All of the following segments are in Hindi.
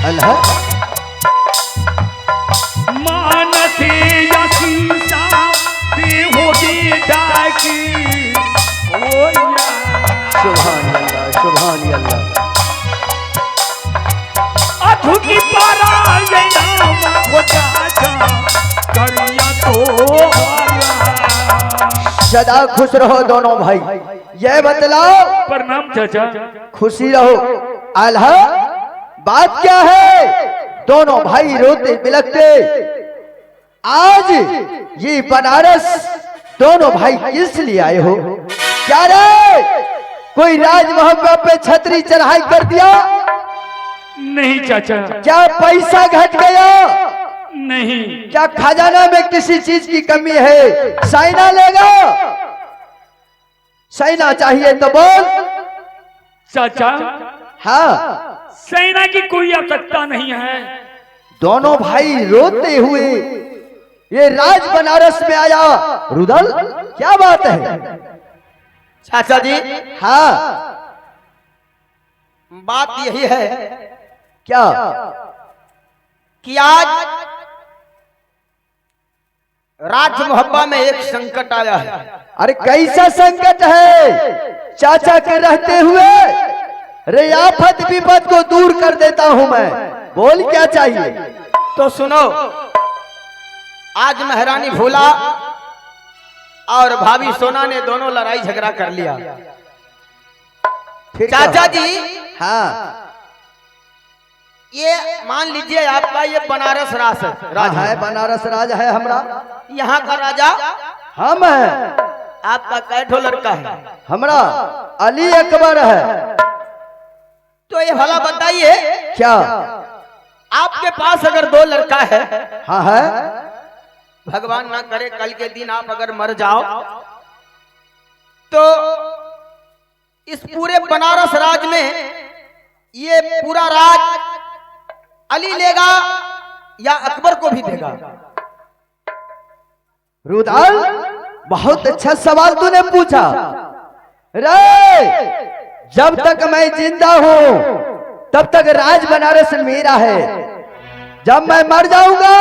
अल्लाह मानसे यसीसा देहो दे डाकी ओ या सुभान अल्लाह सुभान अल्लाह। अधुकी पारायण हो चाचा करिया तो सदा खुश रहो दोनों भाई। यह बतलाओ। प्रणाम चाचा। खुशी रहो। आल्हा बात क्या है? दोनों भाई रोते बिलखते आज ये बनारस दोनों भाई किस लिए आए हो? क्या रे कोई राज महल पे छतरी चढ़ाई कर दिया? नहीं चाचा। क्या पैसा घट गया? नहीं। क्या खजाना में किसी चीज की कमी है? साइना लेगा? साइना चाहिए तो बोल। चाचा हाँ सेना की कोई आवश्यकता नहीं है। दोनों भाई रोते हुए ये राज बनारस में आया। रुदल क्या बात है? चाचा जी हाँ बात यही है क्या? कि आज राज मोहब्बा में एक संकट आया है। अरे कैसा संकट है? चाचा के रहते हुए रे आफत विपद को दूर कर देता हूं मैं। बोल क्या चाहिए? तो सुनो, आज महारानी भोला और भाभी सोना ने दोनों लड़ाई झगड़ा कर लिया। फिर चाचा क्या? जी हाँ ये मान लीजिए आपका ये बनारस राज है। बनारस राज है हमारा। यहाँ का राजा हम है। आपका कैठो लड़का है? हमारा अली अकबर है। तो ये भला बताइए क्या? आपके पास अगर दो लड़का है, हाँ है। भगवान ना करे कल के दिन आप अगर मर जाओ तो इस पूरे बनारस राज में ये पूरा राज अली लेगा या अकबर को भी देगा? रुदाल बहुत अच्छा सवाल तूने पूछा। रे जब तक मैं जिंदा हूं तब तक राज बनारस मेरा है। जब मैं मर जाऊंगा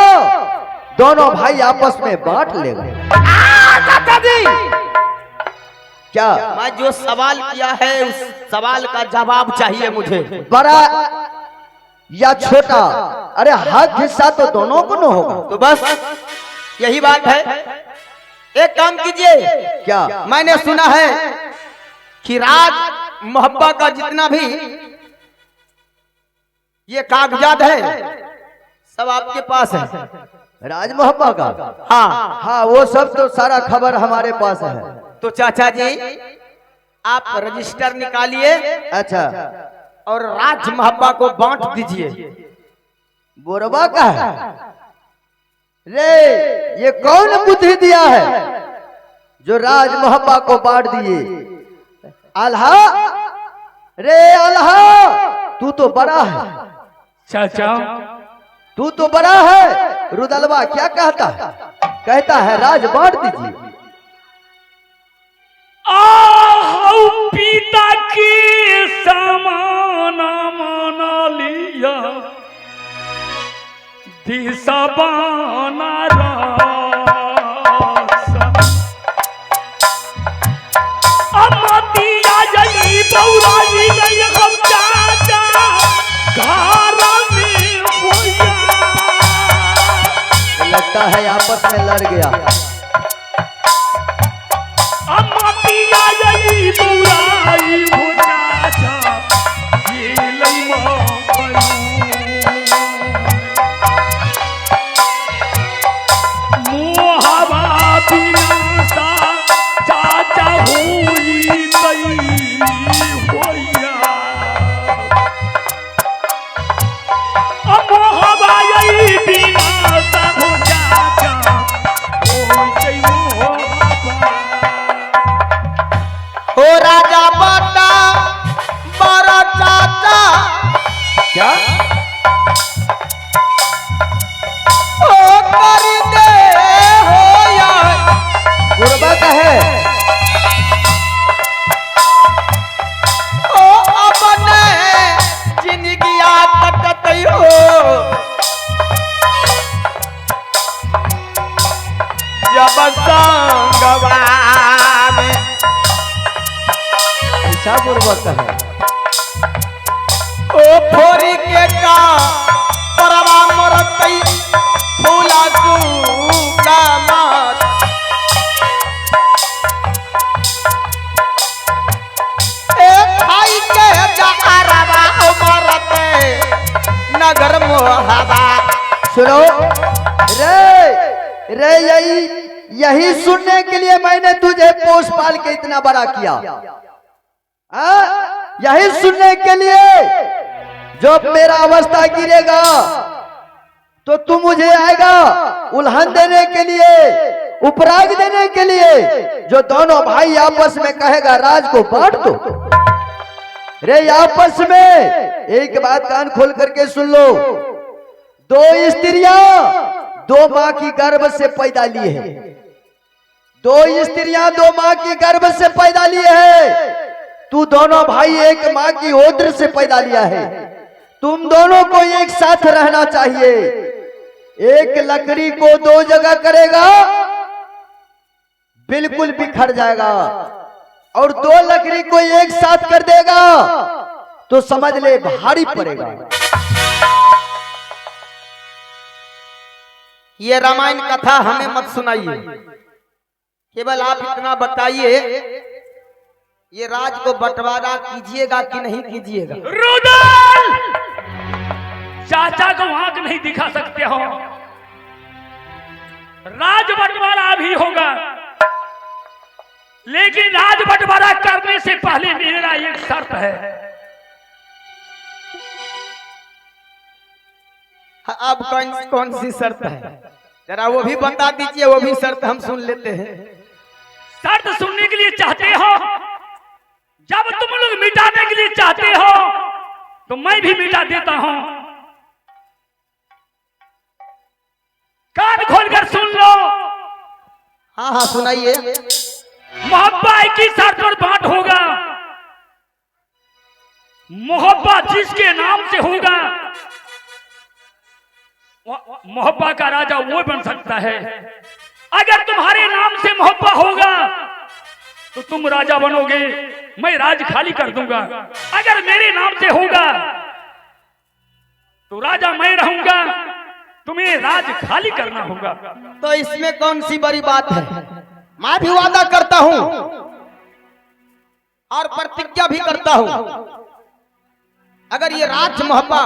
दोनों भाई आपस में बांट लेंगे। चाचा जी क्या? मैं जो सवाल किया है उस सवाल का जवाब चाहिए मुझे। बड़ा या छोटा? अरे हक हिस्सा तो दोनों को न होगा। तो बस यही बात है। एक काम कीजिए, क्या? मैंने सुना है कि राज मोहब्बा का जितना भी ये कागजात है सब आपके पास है। राज मोहब्बा का? हाँ हाँ वो सब तो सारा खबर हमारे पास है। तो चाचा जी आप रजिस्टर निकालिए अच्छा और राज मोहब्बा को बांट दीजिए। बोरबा का है? रे ये कौन बुद्धि दिया है जो राज मोहब्बा को बांट दिए? आल्हा रे आल्हा तू तो बड़ा है। चाचा तू तो बड़ा है। रुदलवा क्या कहता है? कहता है राज बांट दीजिए। आहू पिता के समान माना लिया दिशा बाना अमतिया जली बौराई गई हम चाचा घर में होया। लगता है आपस में लड़ गया। अमतिया जली बौराई हो चाचा ये लई सब संगवा में। ऐसा पूर्वक है। ओ फोरी के का परवा मरतई फूला सूखा मार। ए खाई के जहरवा मरते नगर मोहबा। सुनो रे यही सुनने के लिए मैंने तुझे पोस पाल के इतना बड़ा किया। यही सुनने के लिए जब मेरा अवस्था गिरेगा तो तू मुझे आएगा उल्हन देने के लिए, उपराग देने के लिए। जो दोनों भाई आपस में कहेगा राज को बांट दो। रे आपस में एक बात कान खोल करके सुन लो, दो स्त्रियां दो माँ की गर्भ से पैदा ली है। दो स्त्रियां दो माँ की गर्भ से पैदा लिए है। तू दोनों भाई एक माँ की ओद्र से पैदा लिया है। तुम दोनों को एक साथ रहना चाहिए। एक लकड़ी को दो जगह करेगा बिल्कुल बिखर जाएगा, और दो लकड़ी को एक साथ कर देगा तो समझ ले भारी पड़ेगा। ये रामायण कथा हमें मत सुनाइए, केवल आप इतना बताइए ये राज को बंटवारा कीजिएगा कि नहीं कीजिएगा। रुदल चाचा को आंख नहीं दिखा सकते हो। राज बंटवारा भी होगा, लेकिन राज बंटवारा करने से पहले मेरा एक शर्त है। अब कौन सी शर्त है, जरा वो भी बता दीजिए, वो भी शर्त हम सुन लेते हैं। शर्त सुनने के लिए चाहते हो? जब तुम लोग मिटाने के लिए चाहते हो तो मैं भी मिटा देता हूं। कान खोलकर सुन लो। हाँ हाँ सुनाइए। मोहब्बा की शर्त पर बांट होगा। मोहब्बा जिसके नाम से होगा मोहब्बा का राजा वो बन सकता है। अगर तुम्हारे नाम से मोहब्बा होगा तो तुम राजा बनोगे, मैं राज खाली कर दूंगा। अगर मेरे नाम से होगा तो राजा मैं रहूंगा, तुम्हें राज खाली करना होगा। तो इसमें कौन सी बड़ी बात है। मैं भी वादा करता हूं और प्रतिज्ञा भी करता हूं, अगर ये राज मोहब्बा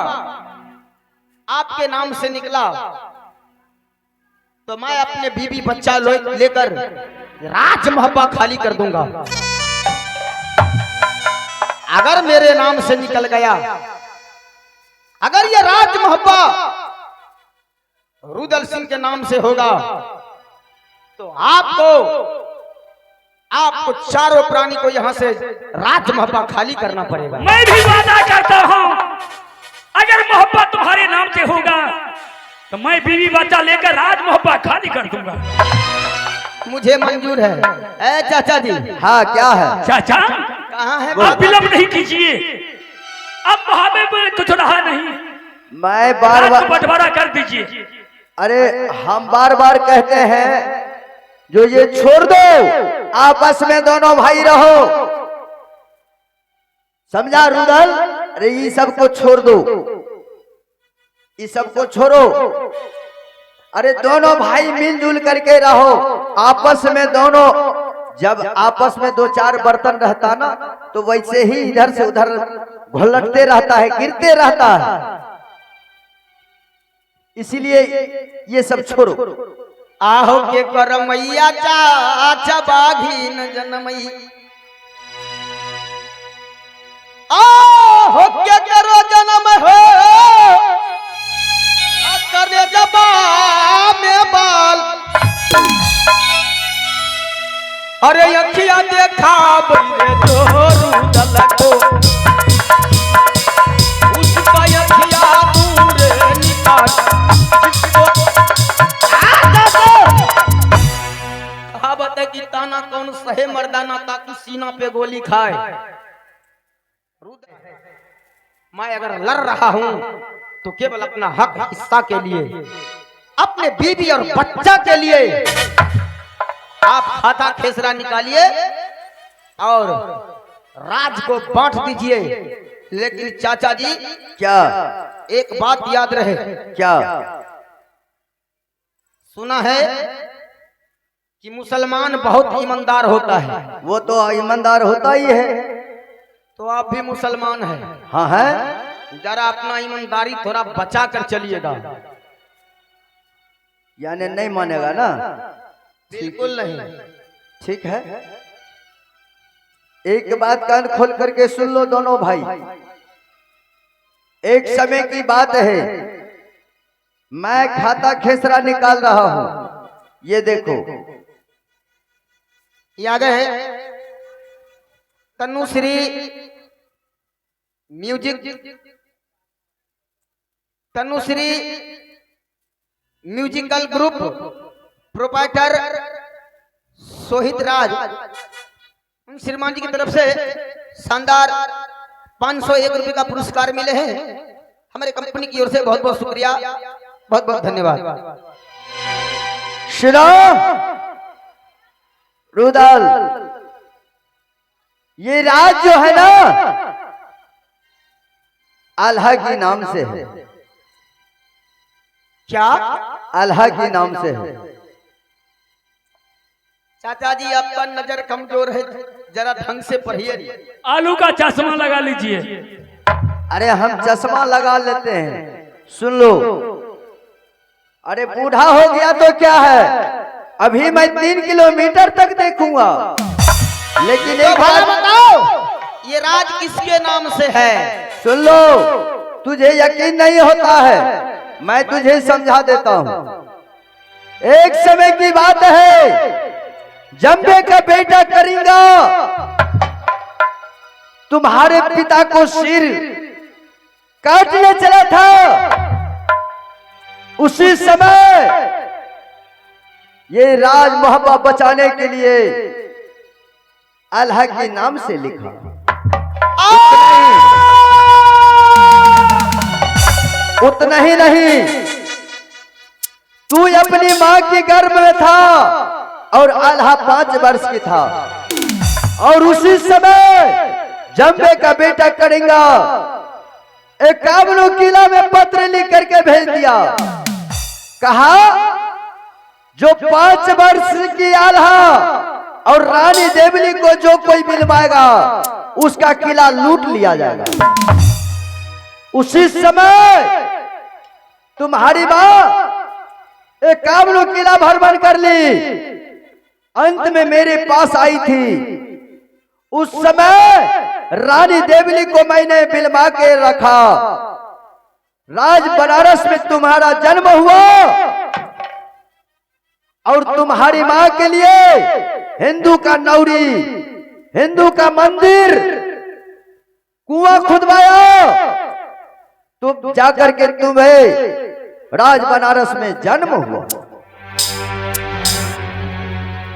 आपके नाम से निकला तो मैं अपने बीवी बच्चा लेकर राज मोहब्बा खाली कर दूंगा। अगर मेरे नाम से निकल गया, अगर ये राज मोहब्बा रुदल सिंह के नाम से होगा तो आपको चारों प्राणी को यहां से राज मोहब्बा खाली करना पड़ेगा। मैं भी वादा करता हूं, अगर मोहब्बा तुम्हारे नाम से होगा तो मैं बीवी बच्चा लेकर राज मोहब्बा खाली कर दूंगा। मुझे मंजूर है। ए चाचा जी। हाँ क्या है चाचा? कहाँ है? आप विलंब नहीं कीजिए, अब वहां में कुछ रहा नहीं। मैं बार राज बार को बंटवारा कर दीजिए। अरे हम बार बार कहते हैं जो ये छोड़ दो, आपस में दोनों भाई रहो। समझा रुदल? अरे ये सबको छोड़ दो, ये सबको छोड़ो। अरे दोनों भाई मिलजुल करके रहो आपस में। दोनों जब आपस में दो चार बर्तन रहता ना तो वैसे ही इधर से उधर घुलटते रहता है, गिरते रहता है। इसीलिए ये सब छोड़ो। आहो के करमैया चाचा बाघीन जनमई, आहो के करो जन्म हो करे जबा में बाल। अरे अखिया देखा बने तो रुदल को, उसका अखिया दूर निकाल जिसको कहावत है कि ताना कौन सहे मर्दाना ताकि सीना पे गोली खाए। मैं अगर लड़ रहा हूं तो केवल अपना हक हिस्सा के लिए, अपने बीवी और बच्चा के लिए। आप खाता खेसरा निकालिए और राज को बांट दीजिए। लेकिन चाचा जी क्या? एक बात याद रहे, क्या? सुना है कि मुसलमान बहुत ईमानदार होता है। वो तो ईमानदार होता ही है। तो आप भी मुसलमान हैं। हाँ है। जरा अपना ईमानदारी थोड़ा बचा कर चलिएगा। यानी नहीं मानेगा ना? बिल्कुल नहीं। ठीक है, एक बात कान खोल करके सुन लो दोनों भाई। एक समय की बात है, मैं खाता खेसरा निकाल रहा हूं। ये देखो, याद है Tanushree music, Tanushree musical group proprietor Sohit Raj, उन श्रीमान जी की तरफ से शानदार 501 रुपए का पुरस्कार मिले हैं। हमारे कंपनी की ओर से बहुत बहुत शुक्रिया, बहुत बहुत धन्यवाद। शिरा रुदाल, ये राज जो है ना अल्लाह के नाम से है। क्या? अल्लाह के नाम से है। चाचा जी आपका नजर कमजोर है, जरा ढंग से पढ़िए। आलू का चश्मा लगा लीजिए। अरे हम चश्मा लगा लेते हैं, सुन लो। अरे बूढ़ा हो गया तो क्या है, अभी मैं 3 किलोमीटर तक देखूंगा। लेकिन एक बात बताओ, ये राज किसके नाम से है? सुन लो, तुझे यकीन नहीं होता है, मैं तुझे समझा देता हूं। एक समय की बात है, जंबे का बेटा करेंगा तुम्हारे पिता को सिर काटने चला था। उसी समय ये राज मोहब्बत बचाने के लिए अल्लाह के नाम से लिखा। उतना ही नहीं, तू अपनी मां के गर्भ में था और अल्लाह 5 वर्ष की था। और उसी समय जंबे का बेटा करेंगा 51 किला में पत्र लिख करके भेज दिया। कहा जो 5 वर्ष की आल्हा और रानी देवली को जो कोई मिलवाएगा उसका किला लूट लिया जाएगा। उसी समय तुम्हारी मां 51 किला भ्रमण कर ली, अंत में मेरे पास आई थी। उस समय रानी देवली को मैंने बिलवा के रखा। राज बनारस में तुम्हारा जन्म हुआ और तुम्हारी मां के लिए हिंदू का नौरी, हिंदू का मंदिर, कुआं खुदवाया, तुम जाकर के तुम्हें राज बनारस में जन्म हुआ।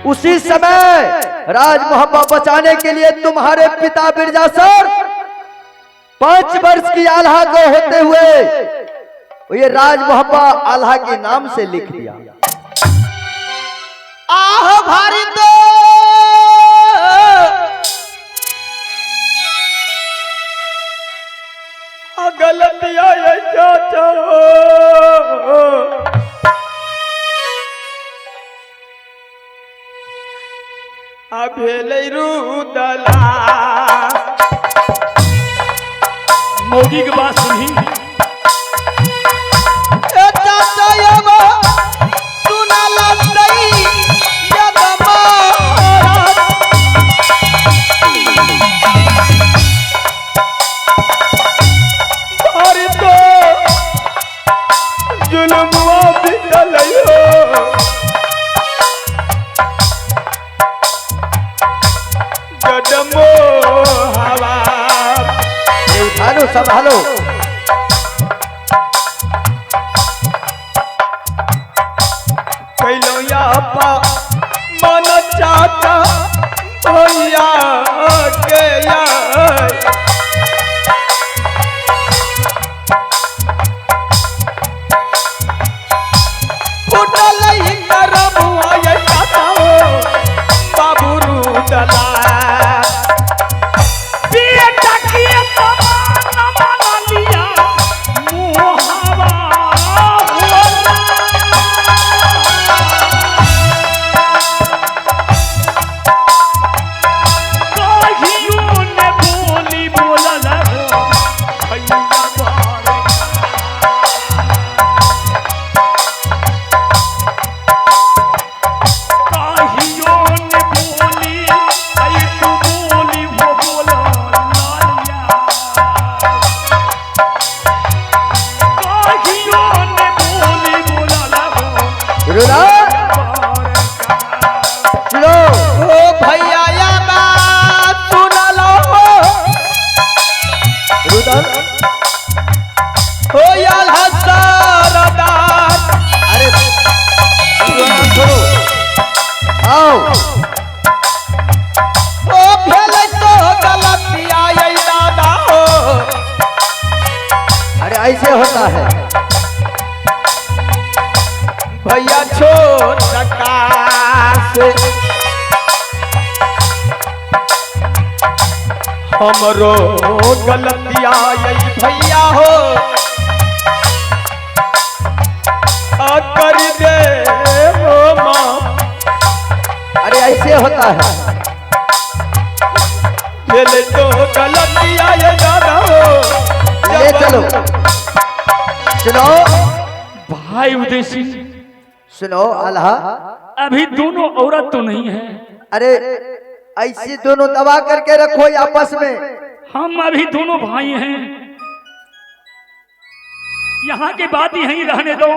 उसी समय राज मोहब्बत बचाने के लिए तुम्हारे पिता बिरजासर 5 वर्ष की आल्हा को होते हुए ये राज मोहब्बत आल्हा के नाम से लिख दिया। आह भारी तो गलतिया ये चाचा अभेले रुदला। मोगी की बात सुनी, चाचा यमा सुनाला नहीं यदमा भारी तो जुल्मुआ बितलयो जडमो हवा। उठालो संभालो। कैलो या पा मन चाहता भैया के या उठल ही करमुआ ये चाहता हो रहला बेटा के समान मान लिया मोहवा होला। कहियो ने बोली बोलल हो भैया बारे। कहियो ने बोली आई तू बोली वो बोला लालिया। कहियो ने बोली बोलल हो रुदल सुनो ओ भैया या बात सुन लो रुदल हो या हसरदार अरे छोड़ो आओ ओ भेल तो गलतिया ये दादा हो अरे ऐसे होता है भैया छोट से हमरो गलतिया ये भैया हो कर दे हो माँ अरे ऐसे होता है भेल तो गलतिया ये दादा हो ले चलो सुनो भाई उदेशी सुनो आल्हा अभी दोनों औरत तो नहीं है। अरे ऐसे दोनों दबा करके रखो आपस में। हम अभी दोनों भाई हैं। यहाँ की बात यहीं रहने दो।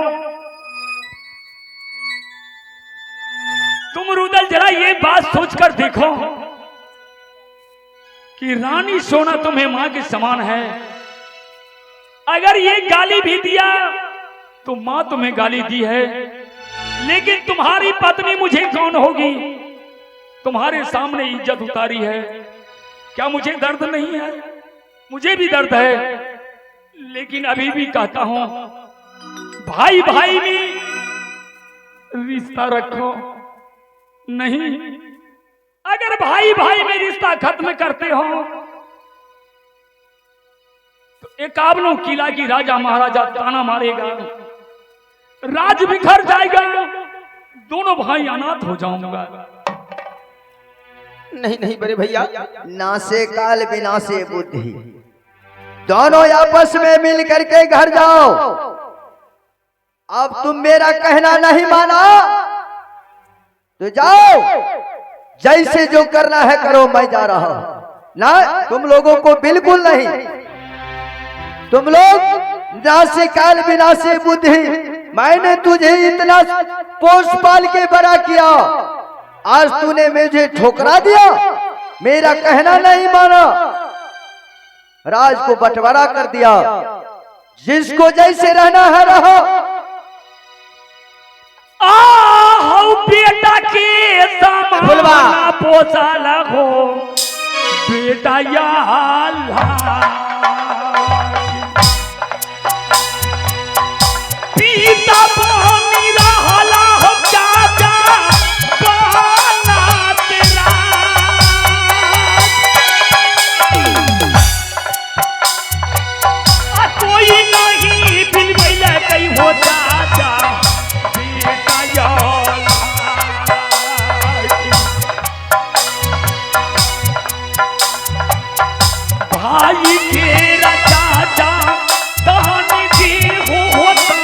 तुम रुदल जरा ये बात सोचकर देखो कि रानी सोना तुम्हें मां के समान है। अगर ये गाली भी दिया तो मां तुम्हें गाली दी है, लेकिन तुम्हारी पत्नी मुझे कौन होगी? तुम्हारे सामने इज्जत उतारी है। क्या मुझे दर्द नहीं है? मुझे भी दर्द है, लेकिन अभी भी कहता हूं भाई भाई में रिश्ता रखो। नहीं, अगर भाई भाई में रिश्ता खत्म करते हो तो एकावनों किला की राजा महाराजा ताना मारेगा, राज बिखर जाएगा, दोनों भाई अनाथ हो जाऊंगा। नहीं नहीं बड़े भैया नासे काल विनाशे बुद्धि, दोनों आपस में मिल करके घर जाओ। अब तुम मेरा कहना नहीं माना तो जाओ, जैसे जो करना है करो, मैं जा रहा हूं। ना तुम लोगों को बिल्कुल नहीं, तुम लोग नासे काल विनाशे बुद्धि, मैंने तुझे इतना पोस पाल के बड़ा किया, आज तूने मुझे ठोकरा दिया, मेरा कहना नहीं माना, राज को बंटवारा कर दिया, जिसको जैसे रहना है रहो। आओ बेटा के समान पोसल हो, बेटा या पीता पानी रहला हो चाचा गाना तेरा। कोई नहीं बिल बैला कहीं हो चाचा बेटा या भाई के चाचा कहानी भी होता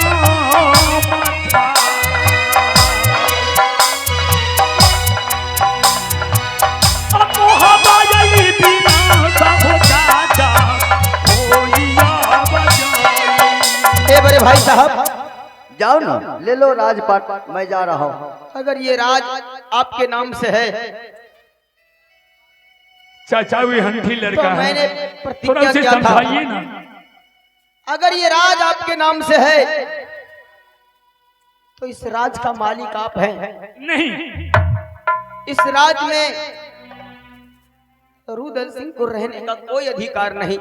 बड़े भाई साहब जाओ ना, ले लो राजपाट, मैं जा रहा हूं। अगर ये राज आपके नाम से है चाचा भी हंठी तो लड़का मैंने है, थोड़ा प्रतिज्ञा उसे किया था, समझाइए ना। अगर ये राज आपके नाम से है तो इस राज का मालिक आप हैं। नहीं, इस राज में रुदल सिंह को रहने का कोई अधिकार नहीं।